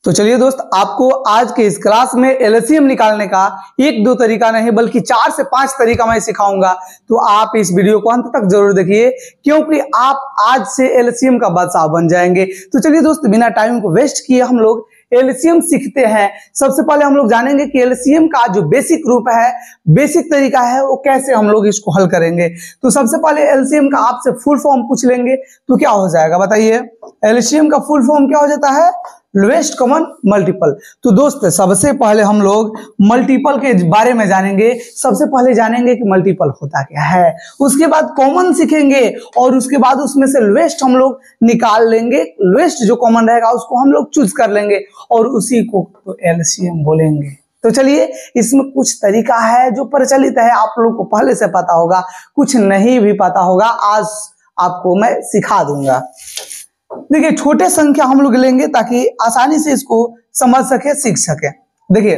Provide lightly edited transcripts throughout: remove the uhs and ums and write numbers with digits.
तो चलिए दोस्त, आपको आज के इस क्लास में एलसीएम निकालने का एक दो तरीका नहीं बल्कि 4 से 5 तरीका मैं सिखाऊंगा। तो आप इस वीडियो को अंत तक जरूर देखिए, क्योंकि आप आज से एलसीएम का बादशाह बन जाएंगे। तो चलिए दोस्त, बिना टाइम को वेस्ट किए हम लोग एलसीएम सीखते हैं। सबसे पहले हम लोग जानेंगे कि एलसीएम का जो बेसिक रूप है, बेसिक तरीका है, वो कैसे हम लोग इसको हल करेंगे। तो सबसे पहले एलसीएम का आपसे फुल फॉर्म पूछ लेंगे तो क्या हो जाएगा बताइए। एलसीएम का फुल फॉर्म क्या हो जाता है? Lowest common multiple. तो दोस्त, सबसे पहले हम लोग मल्टीपल के बारे में जानेंगे। सबसे पहले जानेंगे कि मल्टीपल होता क्या है, उसके बाद कॉमन सीखेंगे और उसके बाद उसमें से लोएस्ट हम लोग निकाल लेंगे। लोएस्ट जो कॉमन रहेगा उसको हम लोग चूज कर लेंगे और उसी को तो एलसीएम बोलेंगे। तो चलिए, इसमें कुछ तरीका है जो प्रचलित है, आप लोगों को पहले से पता होगा, कुछ नहीं भी पता होगा, आज आपको मैं सिखा दूंगा। देखिए, छोटे संख्या हम लोग लेंगे ताकि आसानी से इसको समझ सके, सीख सके। देखिए,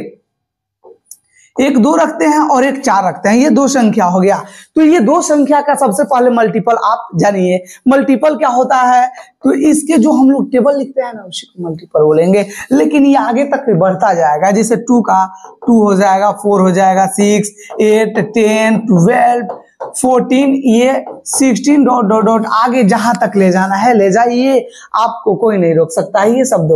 1 2 रखते हैं और 1 4 रखते हैं, ये 2 संख्या हो गया। तो ये 2 संख्या का सबसे पहले मल्टीपल आप जानिए। मल्टीपल क्या होता है? तो इसके जो हम लोग टेबल लिखते हैं ना, उसी को मल्टीपल बोलेंगे। लेकिन ये आगे तक भी बढ़ता जाएगा, जैसे 2 का 2 हो जाएगा, 4 हो जाएगा, 6 8 10 12 14, ये 16 डॉट डॉट डॉट आगे जहां तक ले जाना है ले जाइए, आपको कोई नहीं रोक सकता है। ये सब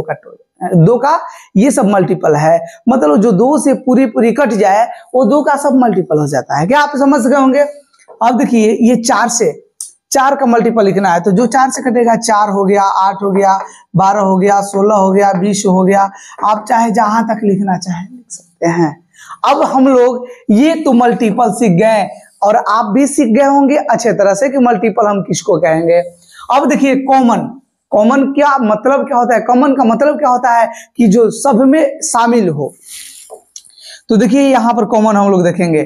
2 का ये सब मल्टीपल है। मतलब जो 2 से पूरी कट जाए वो 2 का सब मल्टीपल हो जाता है। क्या आप समझ गए होंगे? अब देखिए, ये 4 से 4 का मल्टीपल लिखना है, तो जो 4 से कटेगा 4 हो गया, 8 हो गया, 12 हो गया, 16 हो गया, 20 हो गया। आप चाहे जहां तक लिखना चाहे लिख सकते हैं। अब हम लोग ये तो मल्टीपल सीख गए और आप भी सीख गए होंगे अच्छे तरह से कि मल्टीपल हम किसको कहेंगे। अब देखिए, कॉमन। कॉमन क्या मतलब क्या होता है? कॉमन का मतलब क्या होता है कि जो सब में शामिल हो। तो देखिए, यहां पर कॉमन हम लोग देखेंगे।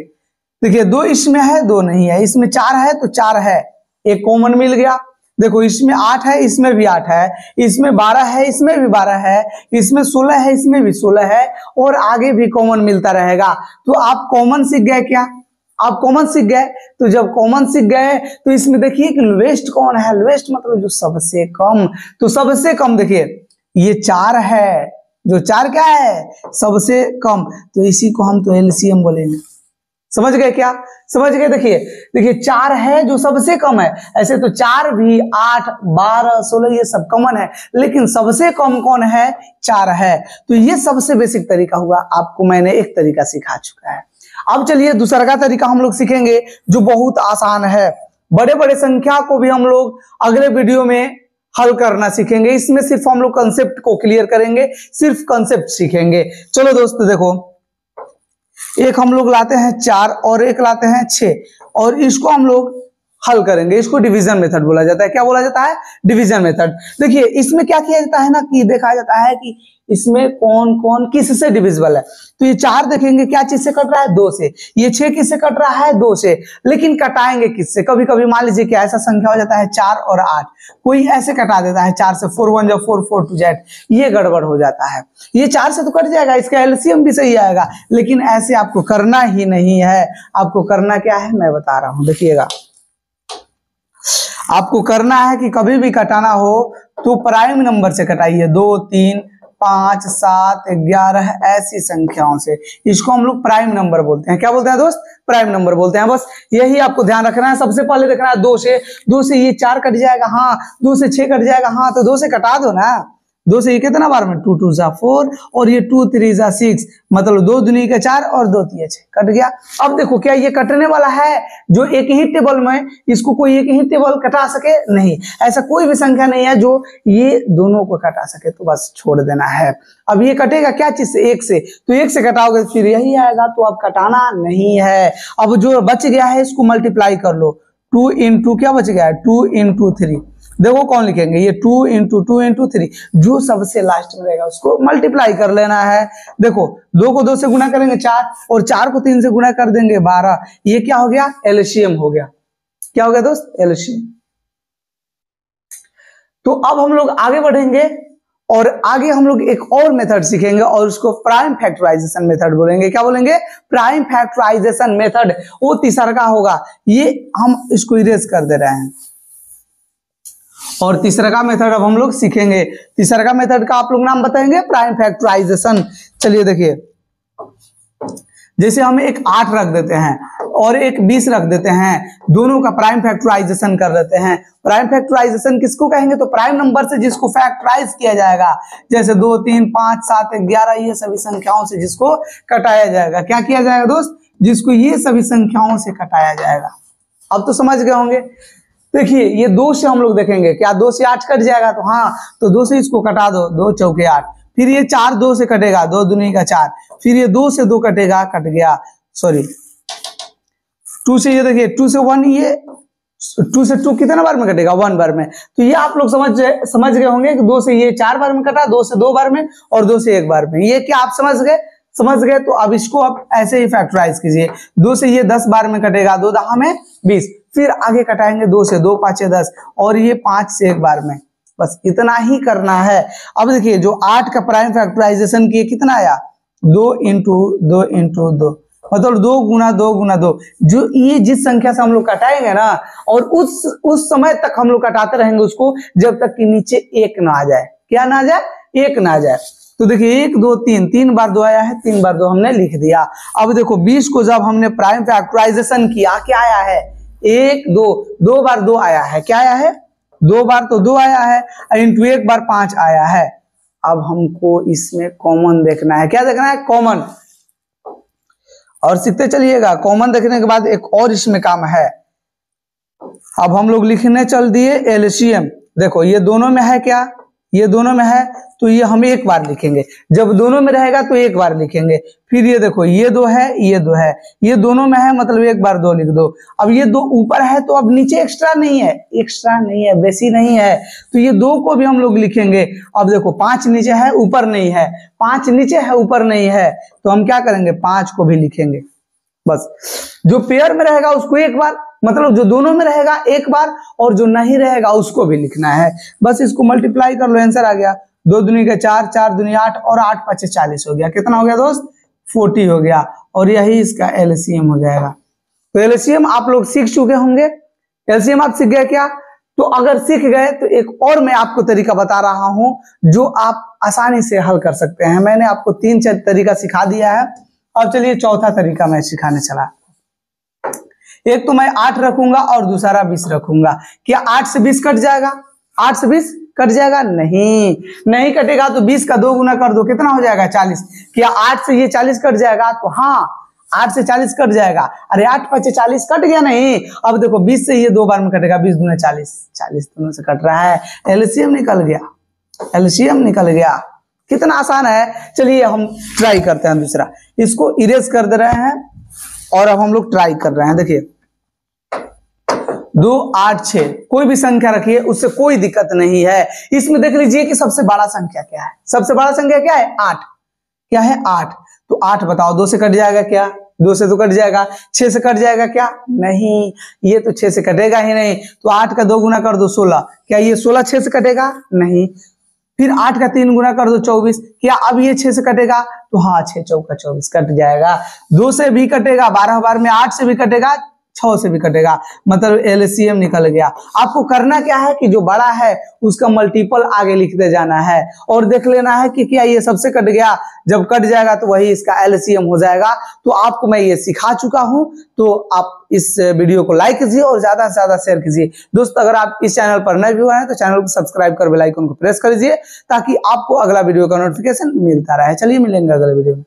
देखिए, 2 इसमें है, 2 नहीं है, इसमें 4 है तो 4 है, एक कॉमन मिल गया। देखो, इसमें 8 है, इसमें भी 8 है, इसमें 12 है, इसमें भी 12 है, इसमें 16 है, इसमें भी 16 है, और आगे भी कॉमन मिलता रहेगा। तो आप कॉमन सीख गए क्या? आप कॉमन सीख गए। तो जब कॉमन सीख गए तो इसमें देखिए कि लोएस्ट कौन है? लोएस्ट मतलब जो सबसे कम। तो सबसे कम देखिए, ये 4 है, जो 4 क्या है? सबसे कम। तो इसी को हम तो एलसीएम बोलेंगे। समझ गए क्या? समझ गए। देखिए 4 है जो सबसे कम है। ऐसे तो 4 भी, 8 12 16 ये सब कॉमन है, लेकिन सबसे कम कौन है? 4 है। तो ये सबसे बेसिक तरीका हुआ। आपको मैंने एक तरीका सिखा चुका है। अब चलिए, दूसरा का तरीका हम लोग सीखेंगे जो बहुत आसान है। बड़े बड़े संख्या को भी हम लोग अगले वीडियो में हल करना सीखेंगे। इसमें सिर्फ हम लोग कंसेप्ट को क्लियर करेंगे, सिर्फ कंसेप्ट सीखेंगे। चलो दोस्त, देखो, एक हम लोग लाते हैं 4 और एक लाते हैं 6 और इसको हम लोग हल करेंगे। इसको डिवीजन मेथड बोला जाता है। क्या बोला जाता है? Division method. देखिए, इसमें क्या किया जाता है ना कि देखा जाता है कि इसमें कौन कौन किस से डिविजिबल है। तो ये 4 देखेंगे क्या चीज से कट रहा है? 2 से। ये 6 किससे कट रहा है? 2 से। लेकिन कटाएंगे किससे? कभी कभी मान लीजिए कि ऐसा संख्या हो जाता है 4 और 8, कोई ऐसे कटा देता है 4 से, 4 1 4 4 2 Z, ये गड़बड़ हो जाता है। ये 4 से तो कट जाएगा, इसका एलसीएम भी सही आएगा, लेकिन ऐसे आपको करना ही नहीं है। आपको करना क्या है मैं बता रहा हूं, देखिएगा। आपको करना है कि कभी भी कटाना हो तो प्राइम नंबर से कटाइए। 2 3 5 7 11 ऐसी संख्याओं से। इसको हम लोग प्राइम नंबर बोलते हैं। क्या बोलते हैं दोस्त? प्राइम नंबर बोलते हैं। बस यही आपको ध्यान रखना है। सबसे पहले देखना है 2 से ये 4 कट जाएगा, हाँ। 2 से 6 कट जाएगा, हाँ। तो 2 से कटा दो ना। 2 से ये कितना बार में? 2 2 जा 4 और ये 2 3 जा 6, मतलब 2 दूनी के 4 और 2 3 6 कट गया। अब देखो, क्या ये कटने वाला है जो एक ही टेबल में? इसको कोई एक ही टेबल कटा सके? नहीं, ऐसा कोई भी संख्या नहीं है जो ये दोनों को कटा सके, तो बस छोड़ देना है। अब ये कटेगा क्या चीज से? 1 से। तो 1 से कटाओगे फिर यही आएगा, तो अब कटाना नहीं है। अब जो बच गया है इसको मल्टीप्लाई कर लो। 2 into क्या बच गया है? 2 into 3। देखो कौन लिखेंगे? ये 2 into 2 into 3, जो सबसे लास्ट में रहेगा उसको मल्टीप्लाई कर लेना है। देखो, 2 को 2 से गुना करेंगे 4 और 4 को 3 से गुना कर देंगे 12। ये क्या हो गया? एलसीएम हो गया। क्या हो गया दोस्त? एलसीएम। तो अब हम लोग आगे बढ़ेंगे और आगे हम लोग एक और मेथड सीखेंगे और उसको प्राइम फैक्टराइजेशन मेथड बोलेंगे। क्या बोलेंगे? Prime factorisation method. वो तीसरा का होगा। ये हम इसको इरेज कर दे रहे हैं और तीसरा का मेथड अब हम लोग सीखेंगे। तीसरा का मेथड का आप लोग नाम बताएंगे प्राइम फैक्टराइजेशन। चलिए देखिए, जैसे हम एक 8 रख देते हैं और एक 20 रख देते हैं, दोनों का प्राइम फैक्टराइजेशन कर देते हैं। प्राइम फैक्टराइजेशन किसको कहेंगे? तो प्राइम नंबर से जिसको फैक्टराइज किया जाएगा, जैसे 2, 3, 5, 7, 11 ये सभी संख्याओं से जिसको कटाया जाएगा। क्या किया जाएगा दोस्त? जिसको ये सभी संख्याओं से कटाया जाएगा। अब तो समझ गए होंगे। देखिए ये 2 से हम लोग देखेंगे, क्या 2 से 8 कट जाएगा? तो हाँ, तो 2 से इसको कटा दो, 2 चौके 8। फिर ये 4 2 से कटेगा, 2 दूनी का 4। फिर ये 2 से 2 कटेगा, कट गया, सॉरी 2 से ये देखिए 2 से 1, ये 2 से 2 कितना बार में कटेगा? 1 बार में। तो ये आप लोग समझ गए होंगे कि 2 से ये 4 बार में कटा, 2 से 2 बार में और 2 से 1 बार में। ये क्या आप समझ गए? समझ गए। तो अब इसको आप ऐसे ही फैक्टराइज कीजिए। 2 से ये 10 बार में कटेगा, 2 दहा में 20। फिर आगे कटाएंगे 2 से, 2 5 10 और ये 5 से 1 बार में। बस इतना ही करना है। अब देखिए जो 8 का प्राइम फैक्टराइजेशन किए कितना आया? 2 इंटू 2 इंटू 2, मतलब 2 गुना 2 गुना 2। जो ये जिस संख्या से हम लोग कटाएंगे ना, और उस समय तक हम लोग कटाते रहेंगे उसको, जब तक कि नीचे 1 ना आ जाए। क्या ना आ जाए? 1 ना आ जाए। तो देखिए 1 2 3, 3 बार 2 आया है, 3 बार 2 हमने लिख दिया। अब देखो 20 को जब हमने प्राइम फैक्टराइजेशन किया, क्या आया है? 1 2, 2 बार 2 आया है। क्या आया है? 2 बार तो 2 आया है, इंटू 1 बार 5 आया है। अब हमको इसमें कॉमन देखना है। क्या देखना है? कॉमन। और सीखते चलिएगा। कॉमन देखने के बाद एक और इसमें काम है। अब हम लोग लिखने चल दिए एलसीएम। देखो ये दोनों में है, क्या ये दोनों में है, तो ये हम 1 बार लिखेंगे। जब दोनों में रहेगा तो 1 बार लिखेंगे। फिर ये देखो ये 2 है, ये 2 है, ये दोनों में है, मतलब 1 बार 2 लिख दो। अब ये 2 ऊपर है तो अब नीचे एक्स्ट्रा नहीं है, एक्स्ट्रा नहीं है, बेसी नहीं है, तो ये 2 को भी हम लोग लिखेंगे। अब देखो 5 नीचे है, ऊपर नहीं है, 5 नीचे है, ऊपर नहीं है, तो हम क्या करेंगे? 5 को भी लिखेंगे। बस जो पेयर में रहेगा उसको 1 बार, मतलब जो दोनों में रहेगा 1 बार, और जो नहीं रहेगा उसको भी लिखना है। बस इसको मल्टीप्लाई कर लो, आंसर आ गया। 2 दूनी का 4, 4 दूनी 8 और 8 5 40 हो गया। कितना हो गया दोस्त? 40 हो गया। और यही इसका एलसीएम हो जाएगा। तो एलसीएम आप लोग सीख चुके होंगे। एलसीएम आप सीख गए क्या? तो अगर सीख गए तो एक और मैं आपको तरीका बता रहा हूं जो आप आसानी से हल कर सकते हैं। मैंने आपको 3 तरीका सिखा दिया है। अब चलिए चौथा तरीका मैं सिखाने चला। एक तो मैं 8 रखूंगा और दूसरा 20 रखूंगा। क्या 8 से 20 कट जाएगा? 8 से 20 कट जाएगा? नहीं कटेगा। तो 20 का 2 गुना कर दो, कितना हो जाएगा? 40। क्या 8 से ये 40 कट जाएगा? तो हाँ, 8 से 40 कट जाएगा। अरे 8 5 40 कट गया नहीं। अब देखो 20 से ये 2 बार में कटेगा, 20 दूना 40, 40 दोनों से कट रहा है। एलसीएम निकल गया, एलसीएम निकल गया। कितना आसान है। चलिए हम ट्राई करते हैं दूसरा। इसको इरेज कर दे रहे हैं और अब हम लोग ट्राई कर रहे हैं। देखिए 2 8 6 कोई भी संख्या रखिए, उससे कोई दिक्कत नहीं है। इसमें देख लीजिए कि सबसे बड़ा संख्या क्या है। सबसे बड़ा संख्या क्या है? 8। क्या है? 8। तो 8 बताओ, 2 से कट जाएगा क्या? 2 से तो कट जाएगा। 6 से कट जाएगा क्या? नहीं, ये तो 6 से कटेगा ही नहीं। तो 8 का 2 गुना कर दो 16। क्या ये 16 6 से कटेगा? नहीं। फिर 8 का 3 गुना कर दो 24। क्या अब ये 6 से कटेगा? तो हाँ, 6 चौका 24 कट जाएगा। 2 से भी कटेगा, 12 बार में 8 से भी कटेगा, 6 से भी कटेगा, मतलब एलसीएम निकल गया। आपको करना क्या है कि जो बड़ा है उसका मल्टीपल आगे लिखते जाना है और देख लेना है कि क्या ये सबसे कट गया। जब कट जाएगा तो वही इसका एलसीएम हो जाएगा। तो आपको मैं ये सिखा चुका हूं। तो आप इस वीडियो को लाइक कीजिए और ज्यादा से ज्यादा शेयर कीजिए। दोस्त अगर आप इस चैनल पर नए व्यूअर हैं तो चैनल को सब्सक्राइब कर बेल आइकन को प्रेस कर दीजिए ताकि आपको अगला वीडियो का नोटिफिकेशन मिलता रहे। चलिए मिलेंगे अगले वीडियो में।